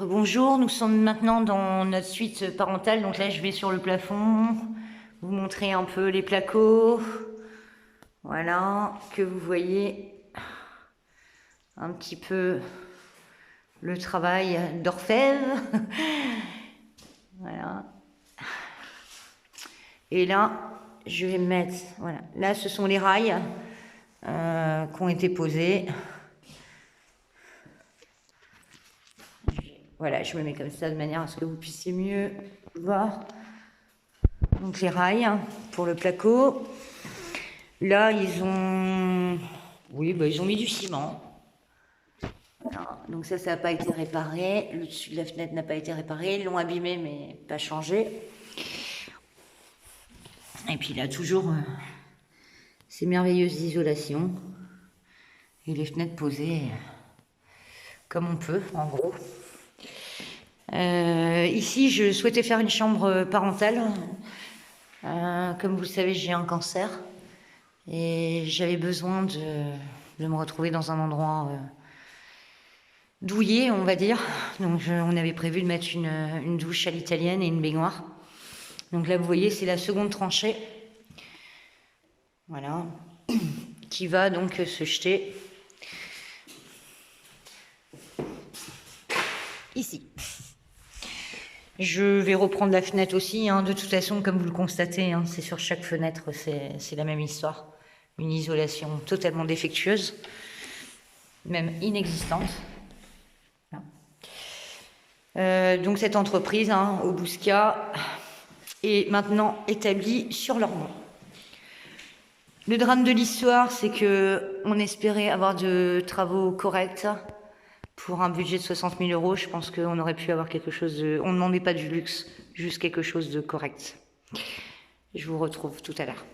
Bonjour, nous sommes maintenant dans notre suite parentale. Donc là, je vais sur le plafond, vous montrer un peu les placos. Voilà, que vous voyez un petit peu le travail d'orfèvre. Voilà. Et là, je vais mettre, voilà, là ce sont les rails qui ont été posés. Voilà, je me mets comme ça de manière à ce que vous puissiez mieux voir. Donc les rails pour le placo. Là, ils ont, oui, ils ont mis du ciment. Voilà. Donc ça n'a pas été réparé. Le dessus de la fenêtre n'a pas été réparé. Ils l'ont abîmé, mais pas changé. Et puis là, toujours ces merveilleuses isolations. Et les fenêtres posées comme on peut, en gros. Ici, je souhaitais faire une chambre parentale. Comme vous le savez, j'ai un cancer. Et j'avais besoin de me retrouver dans un endroit douillet, on va dire. Donc on avait prévu de mettre une douche à l'italienne et une baignoire. Donc là, vous voyez, c'est la seconde tranchée. Voilà. Qui va donc se jeter ici. Je vais reprendre la fenêtre aussi. De toute façon, comme vous le constatez, c'est sur chaque fenêtre, c'est la même histoire. Une isolation totalement défectueuse, même inexistante. Donc cette entreprise, Obusca, est maintenant établie sur leur nom. Le drame de l'histoire, c'est qu'on espérait avoir de travaux corrects pour un budget de 60 000 €. Je pense qu'on aurait pu avoir quelque chose de... On ne demandait pas du luxe, juste quelque chose de correct. Je vous retrouve tout à l'heure.